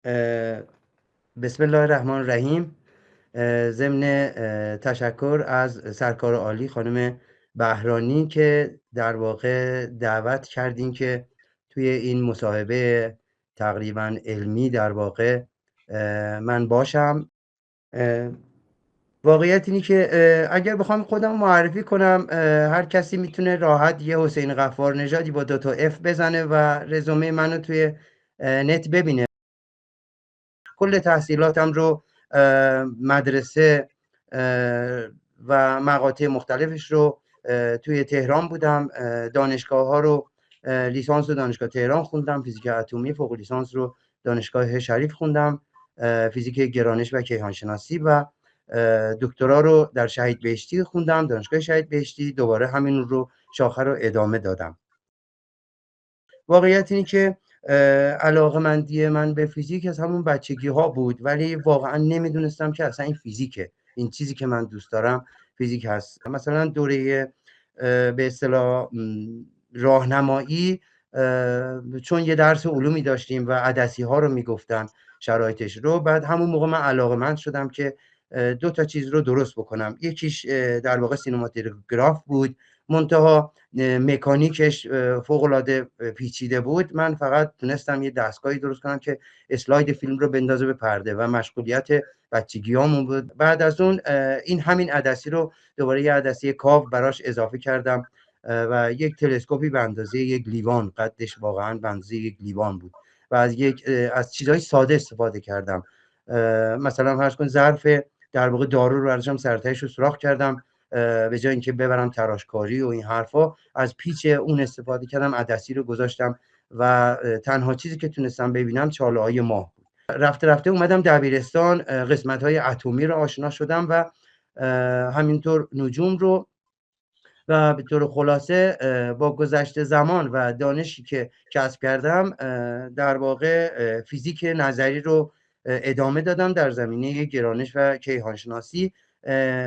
اه، بسم الله الرحمن الرحیم. ضمن تشکر از سرکار عالی خانم بهرانی که در واقع دعوت کردین که توی این مصاحبه تقریبا علمی در واقع من باشم. واقعیت اینی که اگر بخوام خودم معرفی کنم، هر کسی میتونه راحت یه حسین غفار نژادی با 2 تا اف بزنه و رزومه منو توی نت ببینه. کل تحصیلاتم رو مدرسه و مقاطع مختلفش رو توی تهران بودم. دانشگاه ها رو لیسانس رو دانشگاه تهران خوندم، فیزیک اتمی، فوق لیسانس رو دانشگاه شریف خوندم، فیزیک گرانش و کیهانشناسی، و دکترا رو در شهید بهشتی خوندم، دانشگاه شهید بهشتی. دوباره همین رو شاخه رو ادامه دادم. واقعیت اینه که علاقه‌مندی من به فیزیک از همون بچگی ها بود، ولی واقعا نمیدونستم که اصلا این فیزیکه، این چیزی که من دوست دارم فیزیک هست. مثلا دوره به اصطلاح راهنمایی، چون یه درس علومی داشتیم و عدسی ها رو میگفتن شرایطش رو، بعد همون موقع من علاقه‌مند شدم که 2 تا چیز رو درست بکنم. یکیش در واقع سینماتوگراف بود، منتها مکانیکش فوق‌العاده پیچیده بود. من فقط تونستم یه دستگاهی درست کنم که اسلاید فیلم رو بندازه به پرده و مشغولیت بچگیامون بود. بعد از اون این همین عدسی رو دوباره یه عدسی کاو براش اضافه کردم و یک تلسکوپی به اندازه یک لیوان، قدش واقعا به اندازه یک لیوان بود، و از چیزهای ساده استفاده کردم. مثلا فرض کن ظرف در واقع دارو رو برداشتم، سرتهش رو سوراخ کردم، به جای اینکه ببرم تراشکاری و این حرفا، از پیچ اون استفاده کردم، عدسی رو گذاشتم و تنها چیزی که تونستم ببینم چاله‌های ماه بود. رفته رفته اومدم دبیرستان، قسمت‌های اتمی رو آشنا شدم و همینطور نجوم رو، و به طور خلاصه با گذشت زمان و دانشی که کسب کردم در واقع فیزیک نظری رو ادامه دادم در زمینه گرانش و کیهانشناسی،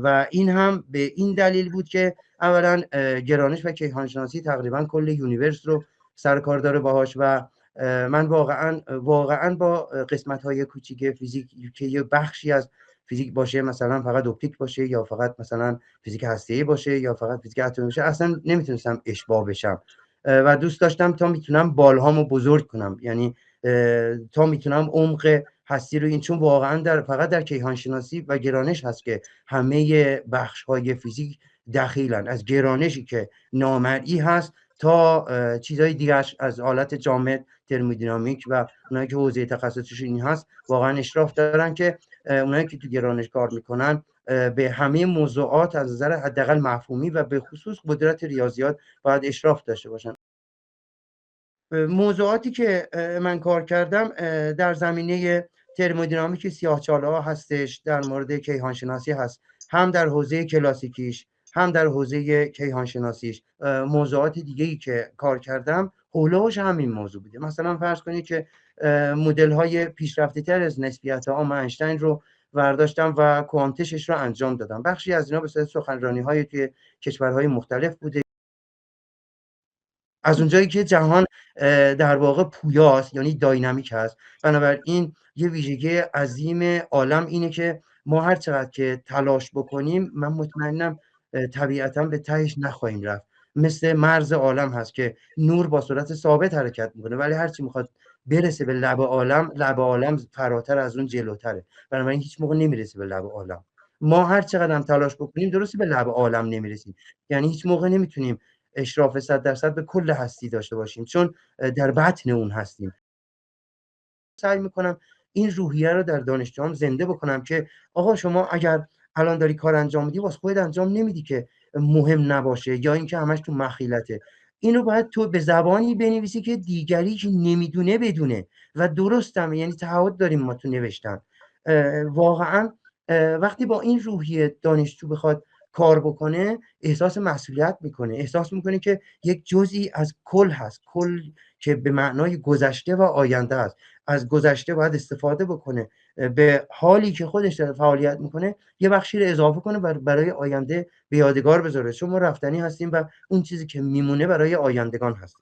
و این هم به این دلیل بود که اولا گرانش و کیهانشناسی تقریبا کل یونیورس رو سر کار داره باهاش، و من واقعا با قسمت‌های کوچیک فیزیک که یه بخشی از فیزیک باشه، مثلا فقط اپتیک باشه یا فقط مثلا فیزیک هسته‌ای باشه یا فقط فیزیک اتمی باشه، اصلا نمیتونستم اشباع بشم و دوست داشتم تا میتونم بالهامو بزرگ کنم، یعنی تا میتونم عمق هستی رو، این چون واقعا فقط در کیهان شناسی و گرانش هست که همه بخش های فیزیک دخیلن، از گرانشی که نامرئی هست تا چیزهای دیگه از حالت جامد، ترمودینامیک و اونایی که حوزه تخصصش این هست واقعا اشراف دارن که اونایی که تو گرانش کار میکنن به همه موضوعات از نظر حداقل مفهومی و به خصوص قدرت ریاضیات باید اشراف داشته باشن. موضوعاتی که من کار کردم در زمینه ترمودینامیک سیاه‌چاله‌ها هستش، در مورد کیهانشناسی هست، هم در حوزه کلاسیکیش هم در حوزه کیهانشناسیش. موضوعات دیگه‌ای که کار کردم هولوش همین موضوع بوده. مثلا فرض کنید که مدل‌های پیشرفته‌تر از نسبیت اینشتین رو برداشتم و کوانتشش رو انجام دادم. بخشی از اینا به صورت سخنرانی‌های توی کشورهای مختلف بوده. از اونجایی که جهان در واقع پویاست، یعنی داینامیک هست، بنابراین یه ویژگی عظیم عالم اینه که ما هر چقدر که تلاش بکنیم، من مطمئنم طبیعتا به تهش نخواهیم رفت. مثل مرز عالم هست که نور با سرعت ثابت حرکت میکنه، ولی هر چی میخواد برسه به لب عالم فراتر از اون جلوتره، بنابراین هیچ موقع نمیرسه به لب عالم. ما هر چقدر هم تلاش بکنیم درسته به لب عالم نمیرسیم، یعنی هیچ موقع نمیتونیم اشراف 100% به کل هستی داشته باشیم، چون در بطن اون هستیم. سعی میکنم این روحیه رو در دانشجوام زنده بکنم که آقا شما اگر الان داری کار انجام میدی واسه خودت انجام نمیدی که مهم نباشه یا اینکه همش تو مخیلته. اینو باید تو به زبانی بنویسی که دیگری که نمیدونه بدونه، و درستم، یعنی تعهد داریم ما تو نوشتن. واقعا وقتی با این روحیه دانشجو بخواد کار بکنه، احساس مسئولیت میکنه، احساس میکنه که یک جزئی از کل هست، کل که به معنای گذشته و آینده است. از گذشته باید استفاده بکنه، به حالی که خودش داره فعالیت میکنه یه بخشی رو اضافه کنه برای آینده به یادگار بذاره، چون ما رفتنی هستیم و اون چیزی که میمونه برای آیندگان هست.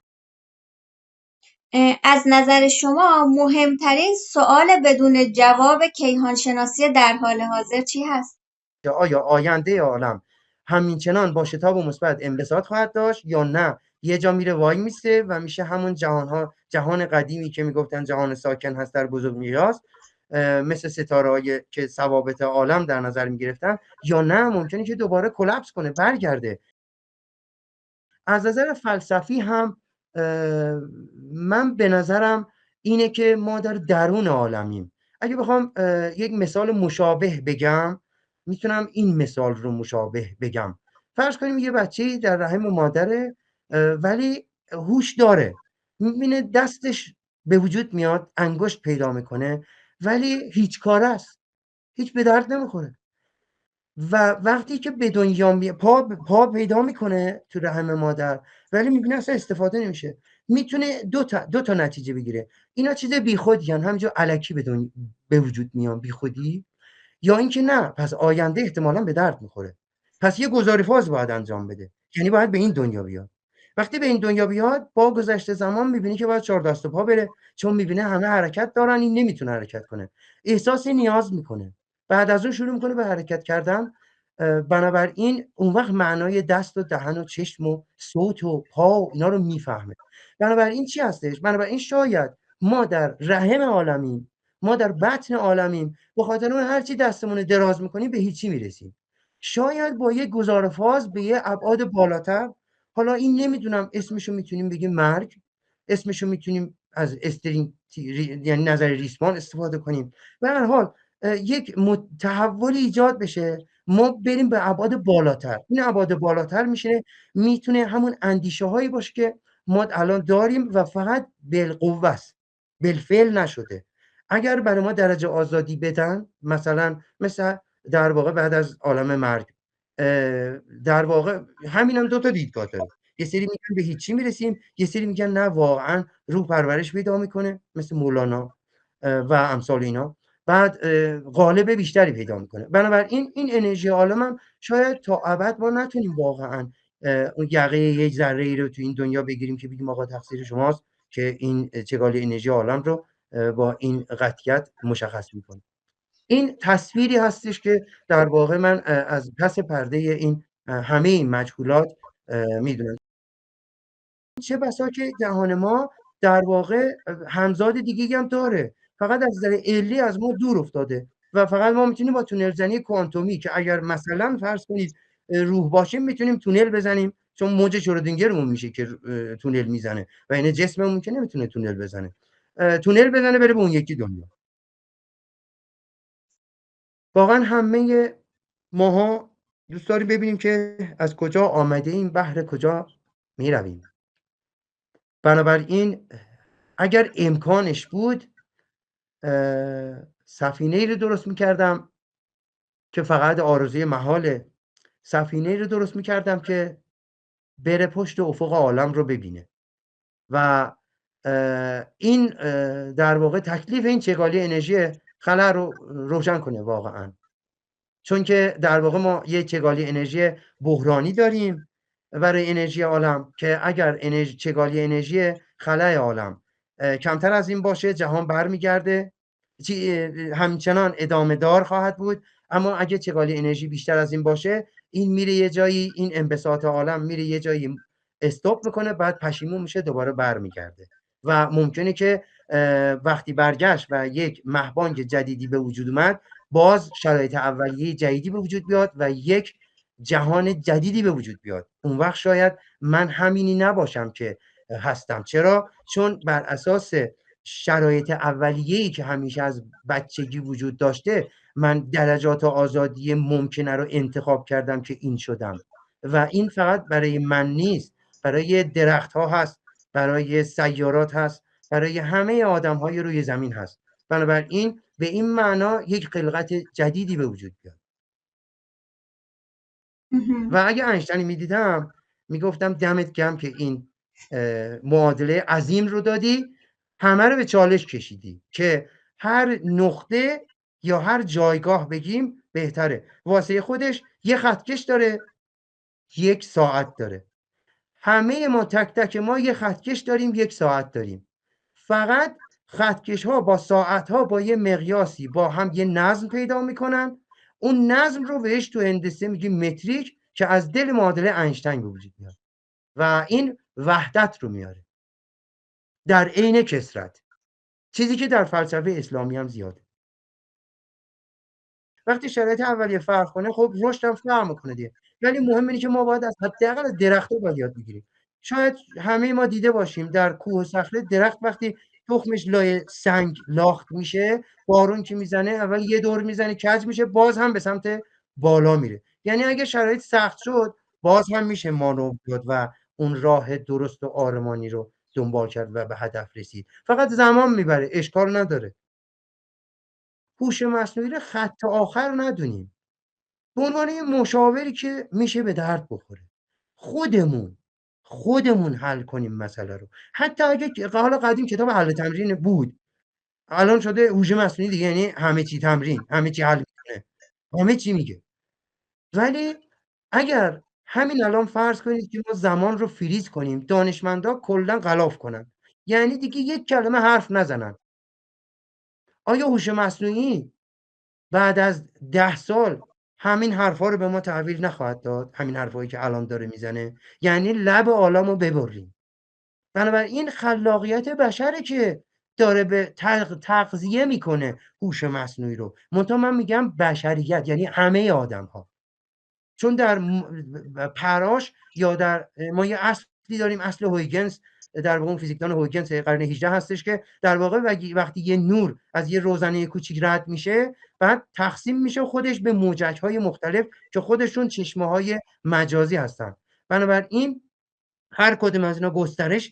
از نظر شما مهمترین سوال بدون جواب کیهانشناسی در حال حاضر چی هست؟ که آیا آینده عالم همینچنان با شتاب و مثبت انبساط خواهد داشت یا نه یه جا میره وای میسه و میشه همون جهان قدیمی که میگفتن جهان ساکن هست در بزرگ میراث، مثل ستاره‌ای که ثوابت عالم در نظر میگرفتن، یا نه ممکنه که دوباره کلپس کنه برگرده. از نظر فلسفی هم من به نظرم اینه که ما در درون عالمیم. اگه بخوام یک مثال مشابه بگم، میتونم این مثال رو مشابه بگم. فرض کنیم یه بچه‌ای در رحم مادره، ولی هوش داره، میبینه دستش به وجود میاد، انگشت پیدا میکنه، ولی هیچ کاره است، هیچ به درد نمیخوره. و وقتی که به دنیا پا پیدا میکنه تو رحم مادر، ولی میبینه اصلا استفاده نمیشه، میتونه دو تا نتیجه بگیره. اینا چیز بیخودی هن، همینجا الکی به وجود میان بیخودی، یا اینکه نه پس آینده احتمالاً به درد میخوره، پس یه گذاری فاز باید انجام بده، یعنی باید به این دنیا بیاد. وقتی به این دنیا بیاد با گذشت زمان میبینی که باید 4 دست و پا بره، چون میبینه همه حرکت دارن این نمیتونه حرکت کنه، احساس نیاز میکنه، بعد از اون شروع میکنه به حرکت کردن. بنابراین اون وقت معنای دست و دهن و چشم و صوت و پا و اینا رو میفهمه. بنابراین چی هستش؟ بنابراین شاید ما در رحم عالمیم، ما در بطن عالمیم، به خاطر اون هرچی دستمون دراز میکنیم به هیچی میرسیم. شاید با یه گذار فاز به یه ابعاد بالاتر، حالا این نمیدونم اسمشو میتونیم بگیم مرگ، اسمشو میتونیم از یعنی نظر ریسمان استفاده کنیم، به هر حال یک تحولی ایجاد بشه، ما بریم به ابعاد بالاتر. این ابعاد بالاتر میتونه همون اندیشه هایی باشه که ما الان داریم و فقط بالقوه است، بالفعل نشده. اگر برای ما درجه آزادی بدن، مثل در واقع بعد از عالم مرگ، در واقع همینم دو تا دیدگاه داره. یه سری میگن به هیچی میرسیم، یه سری میگن نه واقعا روح پرورش پیدا میکنه مثل مولانا و امثال اینا، بعد قالب بیشتری پیدا میکنه. بنابراین این انرژی عالم هم شاید تا ابد ما نتونیم واقعا اون یقه یک ذره ای رو تو این دنیا بگیریم که بگیم آقا تقصیر شماست که این چگالی انرژی عالم رو با این قطعیت مشخص میکنه. این تصویری هستش که در واقع من از پس پرده این همه این مجهولات میدونم. چه بسا که جهان ما در واقع همزاد دیگه هم داره، فقط از نظر علمی از ما دور افتاده و فقط ما میتونیم با تونل زنی کوانتومی که اگر مثلا فرض کنید روح باشیم میتونیم تونل بزنیم، چون موج شرودینگرمون میشه که تونل میزنه و این جسممون که نمیتونه تونل بزنه، تونل بزنه بره به اون یکی دنیا. واقعا همه ماها دوست داریم ببینیم که از کجا آمده ایم، بهر کجا میرویم. بنابراین اگر امکانش بود سفینه‌ای رو درست میکردم که فقط آرزوی محاله، سفینه‌ای رو درست میکردم که بره پشت افق عالم رو ببینه و این در واقع تکلیف این چگالی انرژی خلا رو روشن کنه واقعا. چون که در واقع ما یه چگالی انرژی بحرانی داریم برای انرژی عالم که اگر چگالی انرژی خلای عالم کمتر از این باشه جهان برمیگرده، همچنان ادامه دار خواهد بود. اما اگه چگالی انرژی بیشتر از این باشه، این میره یه جایی، این انبساط عالم میره یه جایی استاپ میکنه، بعد پشیمون میشه دوباره برمیگرده و ممکنه که وقتی برگشت و یک مهبانگ جدیدی به وجود اومد، باز شرایط اولیه جدیدی به وجود بیاد و یک جهان جدیدی به وجود بیاد. اون وقت شاید من همینی نباشم که هستم. چرا؟ چون بر اساس شرایط اولیه‌ای که همیشه از بچگی وجود داشته، من درجات آزادی ممکنه رو انتخاب کردم که این شدم و این فقط برای من نیست، برای درخت‌ها هست، برای سیارات هست، برای همه آدم‌های روی زمین هست. بنابراین به این معنا یک خلقت جدیدی به وجود بیاد. و اگه اینشتین میدیدم میگفتم دمت گرم که این معادله عظیم رو دادی، همه رو به چالش کشیدی که هر نقطه یا هر جایگاه بگیم بهتره. واسه خودش یه خطکش داره، 1 ساعت داره. همه ما تک تک ما یه خطکش داریم، 1 ساعت داریم. فقط خطکش ها با ساعت ها با یه مقیاسی با هم یه نظم پیدا میکنن. اون نظم رو بهش تو هندسه میگیم متریک که از دل معادله اینشتین به وجود میاد و این وحدت رو میاره در عین کثرت، چیزی که در فلسفه اسلامی هم زیاده. وقتی شرایط اولیه فرق کنه خب رشد هم فرق میکنه دیگه، ولی مهم اینه که ما باید از حداقل از درخت‌ها باید یاد بگیریم. شاید همه ما دیده باشیم در کوه و صخره درخت وقتی تخمش لای سنگ لاخت میشه، بارون که میزنه اول یه دور میزنه کج میشه، باز هم به سمت بالا میره. یعنی اگه شرایط سخت شد باز هم میشه مانور داد و اون راه درست و آرمانی رو دنبال کرد و به هدف رسید. فقط زمان میبره، اشکال نداره. هوش مصنوعی رو خط آخر ندونیم، به عنوان یه مشاوری که میشه به درد بخوره. خودمون حل کنیم مسئله رو. حتی اگه حالا قدیم کتاب حل تمرین بود، الان شده هوش مصنوعی دیگه، یعنی همه چی تمرین، همه چی حل میکنه، همه چی میگه. ولی اگر همین الان فرض کنید که ما زمان رو فریز کنیم، دانشمندا کلا غلاف کنن، یعنی دیگه یک کلمه حرف نزنن، آیا هوش مصنوعی بعد از 10 سال همین حرفا رو به ما تحویل نخواهد داد؟ همین حرفایی که الان داره میزنه، یعنی لب عالمو ببریم. بنابراین خلاقیت بشره که داره به تغذیه میکنه هوش مصنوعی رو. منتها من میگم بشریت یعنی همه آدم‌ها، چون در پراش یا در ما یه اصلی داریم، اصل هویگنس، در واقع فیزیکدان هویگنس قرن 18 هستش که در واقع وقتی یه نور از یه روزنه کوچیک رد میشه بعد تقسیم میشه خودش به موجج‌های مختلف که خودشون چشمه‌های مجازی هستن. بنابراین هر کدوم از اینا گسترش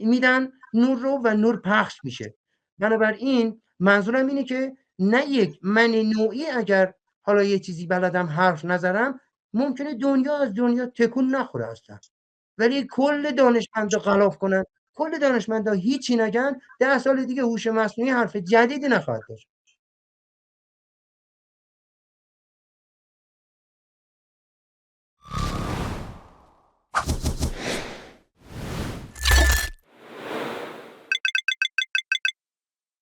میدن نور رو و نور پخش میشه. بنابراین منظورم اینه که نه یک من نوعی اگر حالا یه چیزی بلدم حرف نزنم ممکنه دنیا از دنیا تکون نخوره اصلا، ولی کل دانشمندا غلاف کنن، کل دانشمندا هیچی نگن، 10 سال دیگه هوش مصنوعی حرف جدیدی نخواهد داشت.